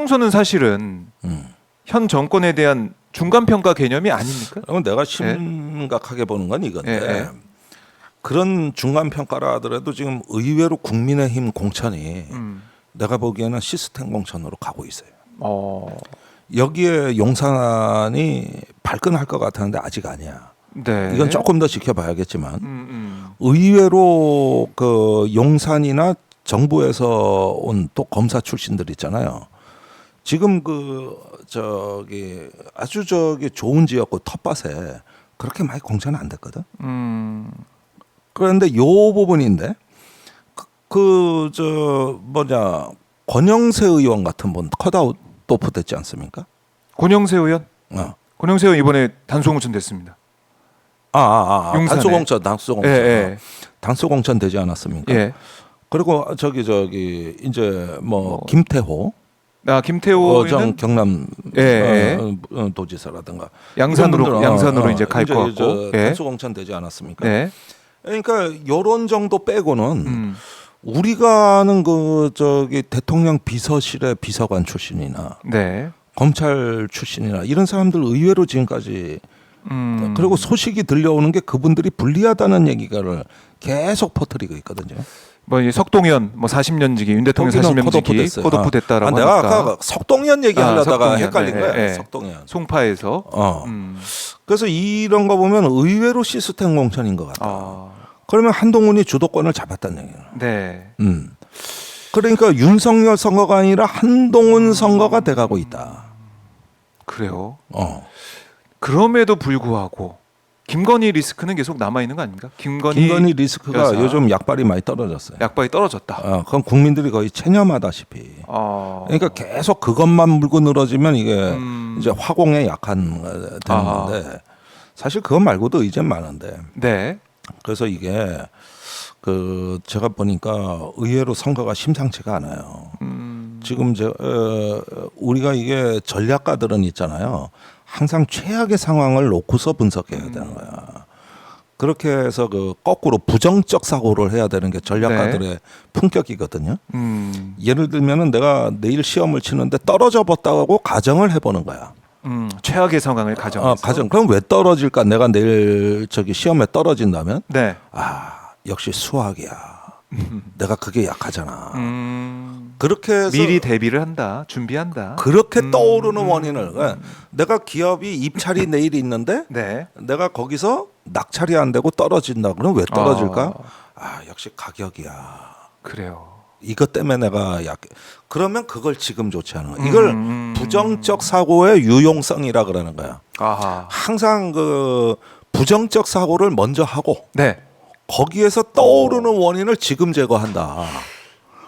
신청서는 사실은 현 정권에 대한 중간 평가 개념이 아닙니까? 그러면 내가 심각하게 보는 건 이건데 그런 중간 평가라 하더라도 지금 의외로 국민의힘 공천이 내가 보기에는 시스템 공천으로 가고 있어요. 여기에 용산이 발끈할 것 같았는데 아직 아니야. 네. 이건 조금 더 지켜봐야겠지만 의외로 그 용산이나 정부에서 온 또 검사 출신들 있잖아요. 지금 그 저기 아주 저기 좋은 지역구 텃밭에 그렇게 많이 공천 안 됐거든. 그런데 요 부분인데 그 저 뭐냐 권영세 의원 같은 분 컷아웃 도프 됐지 않습니까? 권영세 의원? 권영세 의원 이번에 단수공천 됐습니다. 단수공천. 예. 단수공천 되지 않았습니까? 예. 그리고 저기 이제 뭐 김태호, 김태호 전 경남 도지사라든가 양산으로 이제 갈 것 같고 단수공천 되지 않았습니까? 네. 그러니까 요런 정도 빼고는 우리가 아는 그 저기 대통령 비서실의 비서관 출신이나 검찰 출신이나 이런 사람들 의외로 지금까지 그리고 소식이 들려오는 게 그분들이 불리하다는 얘기를 계속 퍼뜨리고 있거든요. 뭐 석동현 40년지기 윤 대통령 40년지기 컷오프 됐다라고 내가 하니까. 아까 석동현 얘기하려다가 헷갈린 거야. 석동현. 송파에서. 그래서 이런 거 보면 의외로 시스템 공천인 것 같다. 그러면 한동훈이 주도권을 잡았다는 얘기예요. 네. 그러니까 윤석열 선거가 아니라 한동훈 선거가 돼가고 있다. 그래요. 그럼에도 불구하고 김건희 리스크는 계속 남아 있는 거 아닙니까? 김건희 리스크가 여사. 요즘 약발이 많이 떨어졌어요. 약발이 떨어졌다. 그건 국민들이 거의 체념하다시피. 그러니까 계속 그것만 물고 늘어지면 이게 이제 화공에 약한 되는 건데 사실 그것 말고도 의견 많은데. 네. 그래서 이게 그 제가 보니까 의외로 선거가 심상치가 않아요. 지금 우리가 이게 전략가들은 있잖아요. 항상 최악의 상황을 놓고서 분석해야 되는 거야. 그렇게 해서 그 거꾸로 부정적 사고를 해야 되는 게 전략가들의 품격이거든요. 예를 들면은 내가 내일 시험을 치는데 떨어져 봤다고 가정을 해보는 거야. 최악의 상황을 가정해서. 그럼 왜 떨어질까? 내가 내일 저기 시험에 떨어진다면, 역시 수학이야. 내가 그게 약하잖아. 그렇게 해서 미리 대비를 한다, 준비한다. 그렇게 떠오르는 원인을 내가 기업이 입찰이 내일 있는데 내가 거기서 낙찰이 안 되고 떨어진다. 그럼 왜 떨어질까? 역시 가격이야. 그래요. 이것 때문에 내가 그러면 그걸 지금 좋지 않은 거야. 이걸 부정적 사고의 유용성이라 그러는 거야. 항상 그 부정적 사고를 먼저 하고 거기에서 떠오르는 원인을 지금 제거한다.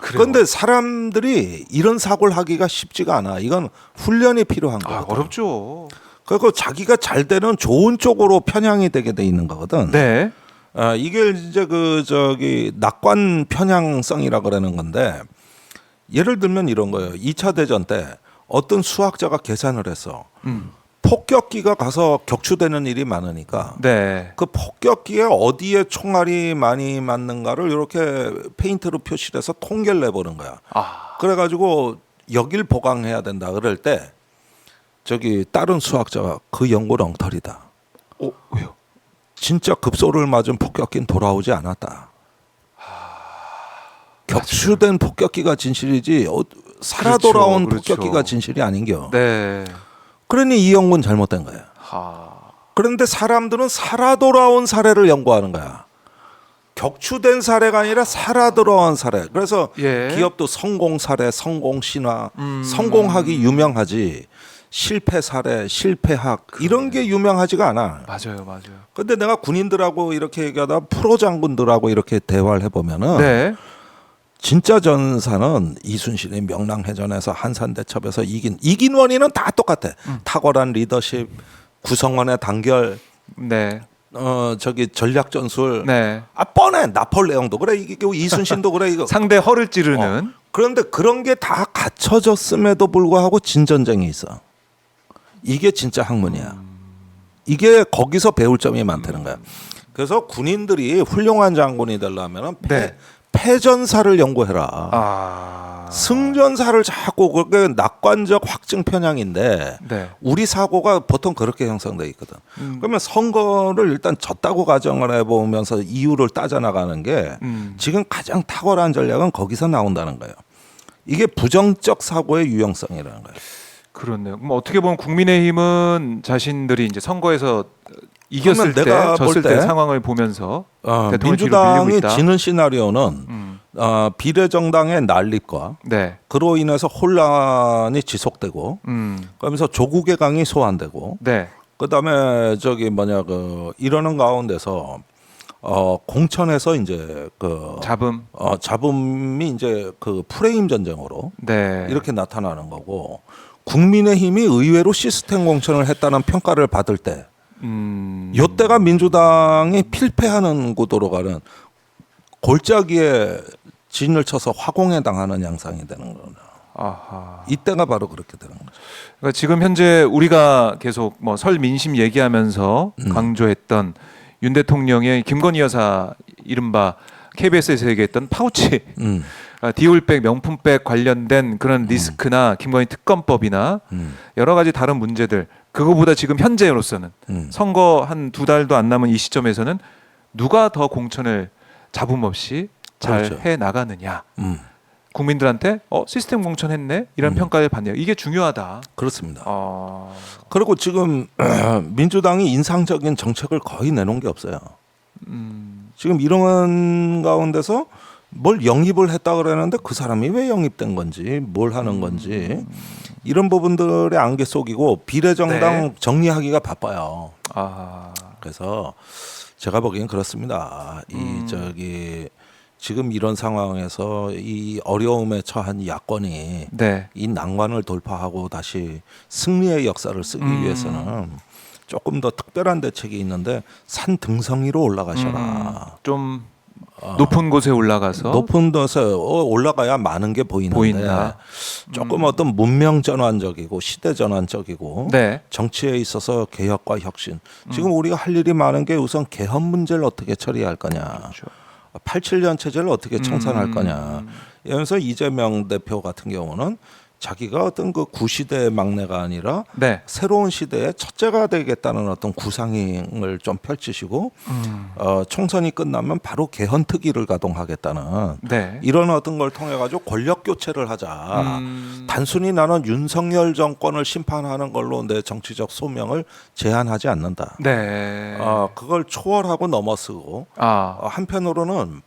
그런데 사람들이 이런 사고를 하기가 쉽지가 않아. 이건 훈련이 필요한 거거든. 어렵죠. 그리고 자기가 잘 되는 좋은 쪽으로 편향이 되게 돼 있는 거거든. 네. 이게 이제 그 저기 낙관 편향성이라 그러는 건데 예를 들면 이런 거예요. 2차 대전 때 어떤 수학자가 계산을 했어. 폭격기가 가서 격추되는 일이 많으니까 그 폭격기에 어디에 총알이 많이 맞는가를 이렇게 페인트로 표시를 해서 통계를 내보는 거야. 그래가지고 여길 보강해야 된다 그럴 때 저기 다른 수학자가 그 연구는 엉터리다. 왜요? 진짜 급소를 맞은 폭격기는 돌아오지 않았다. 격추된 폭격기가 진실이지 살아 돌아온 폭격기가 진실이 아닌겨. 그러니 이 연구는 잘못된 거야. 그런데 사람들은 살아 돌아온 사례를 연구하는 거야. 격추된 사례가 아니라 살아 돌아온 사례. 그래서 기업도 성공 사례, 성공 신화, 성공학이 유명하지. 실패 사례, 실패학 이런 게 유명하지가 않아. 맞아요. 근데 내가 군인들하고 이렇게 얘기하다 프로 장군들하고 이렇게 대화를 해보면은 진짜 전사는 이순신이 명랑해전에서 한산대첩에서 이긴 원인은 다 똑같아. 탁월한 리더십, 구성원의 단결, 저기 전략 전술. 뻔해. 나폴레옹도 그래. 이기고 이순신도 그래. 이거 상대 허를 찌르는. 그런데 그런 게 다 갖춰졌음에도 불구하고 진전쟁이 있어. 이게 진짜 학문이야. 이게 거기서 배울 점이 많다는 거야. 그래서 군인들이 훌륭한 장군이 되려면 패전사를 연구해라. 승전사를 자꾸 그게 낙관적 확증 편향인데 네. 우리 사고가 보통 그렇게 형성돼 있거든. 그러면 선거를 일단 졌다고 가정을 해보면서 이유를 따져나가는 게 지금 가장 탁월한 전략은 거기서 나온다는 거예요. 이게 부정적 사고의 유형성이라는 거예요. 그렇네요. 그럼 어떻게 보면 국민의힘은 자신들이 이제 선거에서 이겼을 때, 내가 졌을 볼 때 때, 상황을 보면서 대통령 뒤로 밀리고 민주당이 있다. 지는 시나리오는 비례정당의 난립과 네. 그로 인해서 혼란이 지속되고 그러면서 조국의 강이 소환되고 네. 그다음에 이러는 가운데서 공천에서 이제 잡음이 이제 그 프레임 전쟁으로 네. 이렇게 나타나는 거고 국민의힘이 의외로 시스템 공천을 했다는 평가를 받을 때 이때가 민주당이 필패하는 구도로 가는 골짜기에 진을 쳐서 화공에 당하는 양상이 되는 거나. 아하. 이때가 바로 그렇게 되는 거죠. 그러니까 지금 현재 우리가 계속 뭐 설 민심 얘기하면서 강조했던 윤 대통령의 김건희 여사 이른바 KBS에서 얘기했던 파우치 디올백 명품백 관련된 그런 리스크나 김건희 특검법이나 여러 가지 다른 문제들 그거보다 지금 현재로서는 선거 한 2달도 안 남은 이 시점에서는 누가 더 공천을 잡음 없이 잘 그렇죠. 해 나가느냐 국민들한테 시스템 공천했네 이런 평가를 받네요. 이게 중요하다. 그렇습니다. 그리고 지금 민주당이 인상적인 정책을 거의 내놓은 게 없어요. 지금 이런 가운데서 뭘 영입을 했다 그러는데 그 사람이 왜 영입된 건지 뭘 하는 건지 이런 부분들의 안개 속이고 비례정당 네. 정리하기가 바빠요. 아. 그래서 제가 보기엔 그렇습니다. 지금 이런 상황에서 이 어려움에 처한 야권이 네. 이 난관을 돌파하고 다시 승리의 역사를 쓰기 위해서는 조금 더 특별한 대책이 있는데 산 등성이로 올라가셔라. 좀 높은 곳에 올라가서 높은 곳에 올라가야 많은 게 보이는데 조금 어떤 문명 전환적이고 시대 전환적이고 네. 정치에 있어서 개혁과 혁신. 지금 우리가 할 일이 많은 게 우선 개헌 문제를 어떻게 처리할 거냐. 그렇죠. 87년 체제를 어떻게 청산할 거냐. 이러면서 이재명 대표 같은 경우는 자기가 어떤 그 구시대의 막내가 아니라 네. 새로운 시대의 첫째가 되겠다는 어떤 구상을 좀 펼치시고 총선이 끝나면 바로 개헌 특위를 가동하겠다는 네. 이런 어떤 걸 통해 가지고 권력 교체를 하자. 단순히 나는 윤석열 정권을 심판하는 걸로 내 정치적 소명을 제한하지 않는다. 네. 그걸 초월하고 넘어서고 한편으로는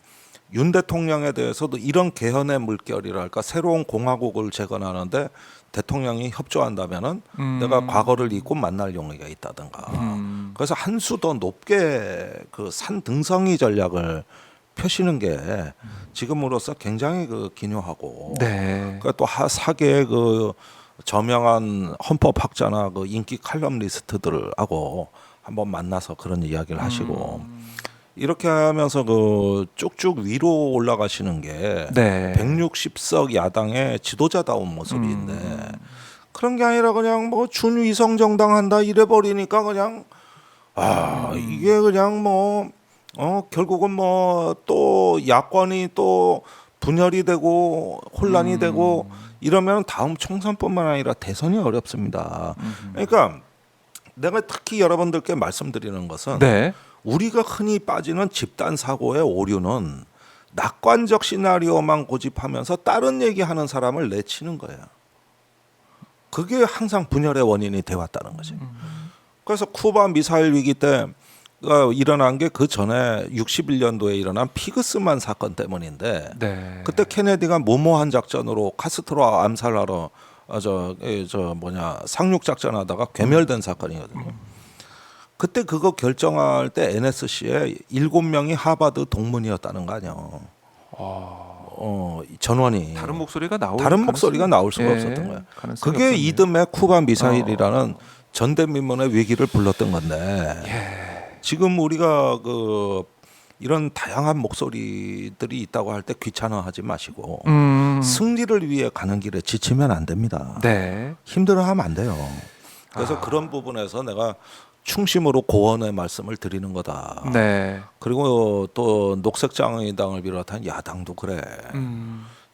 윤 대통령에 대해서도 이런 개헌의 물결이랄까 새로운 공화국을 재건하는데 대통령이 협조한다면은 내가 과거를 잊고 만날 용의가 있다든가. 그래서 한 수 더 높게 그 산 등성이 전략을 펴시는 게 지금으로서 굉장히 그 기묘하고. 네. 그러니까 또 사계의 그 저명한 헌법학자나 그 인기 칼럼니스트들하고 한번 만나서 그런 이야기를 하시고. 이렇게 하면서 그 쭉쭉 위로 올라가시는 게 네. 160석 야당의 지도자다운 모습인데 그런 게 아니라 그냥 뭐 준위성 정당 한다 이래 버리니까 그냥 이게 그냥 뭐 결국은 뭐 또 야권이 또 분열이 되고 혼란이 되고 이러면 다음 총선뿐만 아니라 대선이 어렵습니다. 그러니까 내가 특히 여러분들께 말씀드리는 것은 네. 우리가 흔히 빠지는 집단 사고의 오류는 낙관적 시나리오만 고집하면서 다른 얘기하는 사람을 내치는 거예요. 그게 항상 분열의 원인이 되었다는 거지. 그래서 쿠바 미사일 위기 때 일어난 게 그 전에 61년도에 일어난 피그스만 사건 때문인데 네. 그때 케네디가 무모한 작전으로 카스트로 암살하러 상륙 작전하다가 괴멸된 사건이거든요. 그때 그거 결정할 때 NSC에 7명이 하버드 동문이었다는 거 아니에요. 전원이 다른 목소리가 나올 수가 없었던 거예요. 그게 없었네. 이듬해 쿠바 미사일이라는 전대미문의 위기를 불렀던 건데 지금 우리가 이런 다양한 목소리들이 있다고 할 때 귀찮아하지 마시고 승리를 위해 가는 길에 지치면 안 됩니다. 네. 힘들어하면 안 돼요. 그래서 그런 부분에서 내가 충심으로 고언의 말씀을 드리는 거다. 네. 그리고 또 녹색정의당을 비롯한 야당도 그래.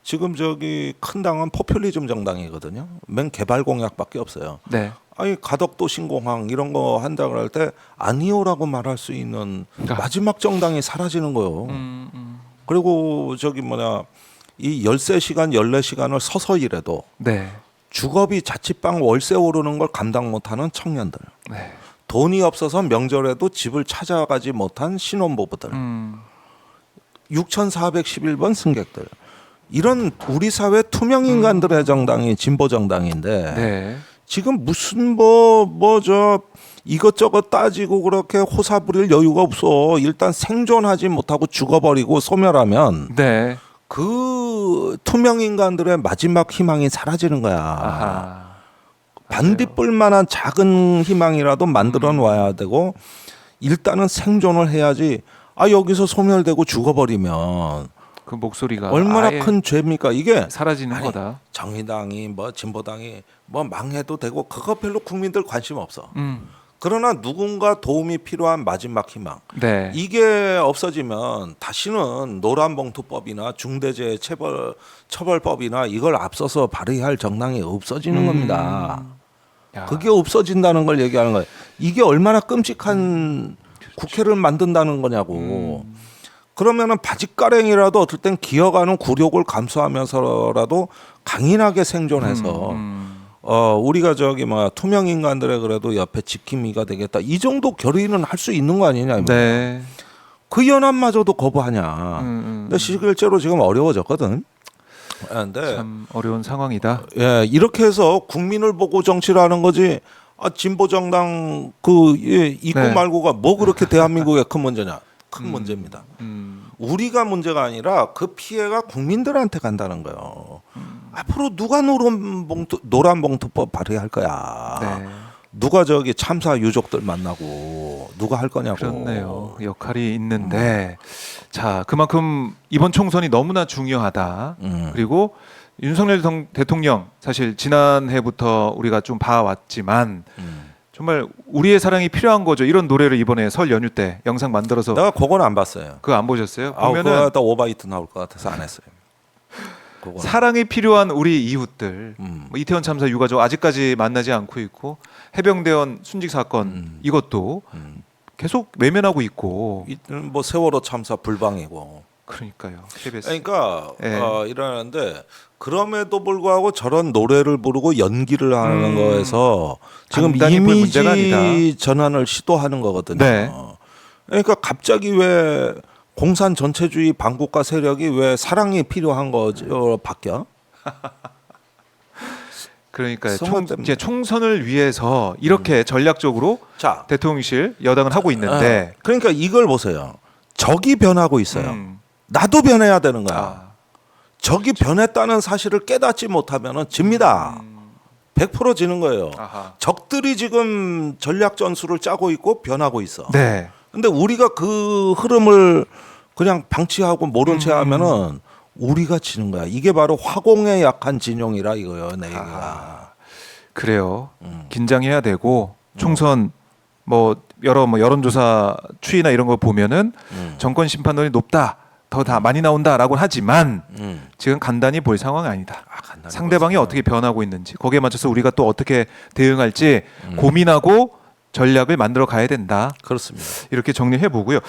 지금 저기 큰 당은 포퓰리즘 정당이거든요. 맨 개발 공약밖에 없어요. 네. 아니 가덕도 신공항 이런 거 한다고 할 때 아니오라고 말할 수 있는 마지막 정당이 사라지는 거예요. 그리고 저기 뭐냐 이 13시간 14시간을 서서 일해도 네. 주거비 자취방 월세 오르는 걸 감당 못하는 청년들, 네. 돈이 없어서 명절에도 집을 찾아가지 못한 신혼부부들, 6411번 승객들, 이런 우리 사회 투명 인간들의 정당이 진보 정당인데 네. 지금 무슨 저 이것저것 따지고 그렇게 호사 부릴 여유가 없어. 일단 생존하지 못하고 죽어버리고 소멸하면 네. 그 투명 인간들의 마지막 희망이 사라지는 거야. 아하. 반딧불만한 작은 희망이라도 만들어 놔야 되고 일단은 생존을 해야지. 아 여기서 소멸되고 죽어버리면 그 목소리가 얼마나 아예 큰 죄입니까? 이게 사라지는 아니, 거다. 정의당이 뭐 진보당이 뭐 망해도 되고 그거 별로 국민들 관심 없어. 음. 그러나 누군가 도움이 필요한 마지막 희망. 네. 이게 없어지면 다시는 노란봉투법이나 중대재해처벌법이나 이걸 앞서서 발의할 정당이 없어지는 겁니다. 야. 그게 없어진다는 걸 얘기하는 거예요. 이게 얼마나 끔찍한 국회를 만든다는 거냐고. 그러면은 바짓가랭이라도 어떨 땐 기어가는 굴욕을 감수하면서라도 강인하게 생존해서 우리가 저기 뭐 투명 인간들의 그래도 옆에 지킴이가 되겠다. 이 정도 결의는 할 수 있는 거 아니냐. 네. 그 연합마저도 거부하냐. 근데 실제로 지금 어려워졌거든. 근데 참 어려운 상황이다. 예, 이렇게 해서 국민을 보고 정치를 하는 거지. 아, 진보 정당 그 있고 네. 말고가 뭐 그렇게 대한민국의 큰 문제냐? 큰 문제입니다. 우리가 문제가 아니라 그 피해가 국민들한테 간다는 거예요. 앞으로 누가 노란봉투법 발의할 거야. 네. 누가 저기 참사 유족들 만나고 누가 할 거냐고. 그렇네요. 역할이 있는데 자 그만큼 이번 총선이 너무나 중요하다. 그리고 윤석열 대통령 사실 지난해부터 우리가 좀 봐왔지만 정말 우리의 사랑이 필요한 거죠. 이런 노래를 이번에 설 연휴 때 영상 만들어서 내가 그건 안 봤어요. 그거 안 보셨어요? 아, 보면은 그거 다 오바이트 나올 것 같아서 안 했어요. 그거는. 사랑이 필요한 우리 이웃들 뭐 이태원 참사 유가족 아직까지 만나지 않고 있고 해병대원 순직 사건 이것도 계속 외면하고 있고 뭐 세월호 참사 불방이고. 그러니까요. KBS. 그러니까 예. 이러는데 그럼에도 불구하고 저런 노래를 부르고 연기를 하는 거에서 지금 간단히 볼 문제가 아니다. 이미지 전환을 시도하는 거거든요. 네. 그러니까 갑자기 왜 공산 전체주의 반국가 세력이 왜 사랑이 필요한 거죠 바뀌어? 그러니까 성화됩니다. 이제 총선을 위해서 이렇게 전략적으로 자, 대통령실 여당은 하고 있는데 그러니까 이걸 보세요. 적이 변하고 있어요. 나도 변해야 되는 거야. 아, 적이 변했다는 사실을 깨닫지 못하면은 집니다. 100% 지는 거예요. 아하. 적들이 지금 전략 전술을 짜고 있고 변하고 있어. 네. 근데 우리가 그 흐름을 그냥 방치하고 모른 채 하면은 우리가 지는 거야. 이게 바로 화공에 약한 진영이라 이거예요, 내 얘기가. 그래요. 긴장해야 되고 총선 뭐 여러 뭐 여론조사 추이나 이런 거 보면은 정권 심판론이 높다. 더 다 많이 나온다라고 하지만 지금 간단히 볼 상황이 아니다. 간단히 상대방이 어떻게 변하고 있는지 거기에 맞춰서 우리가 또 어떻게 대응할지 고민하고 전략을 만들어 가야 된다. 그렇습니다. 이렇게 정리해 보고요.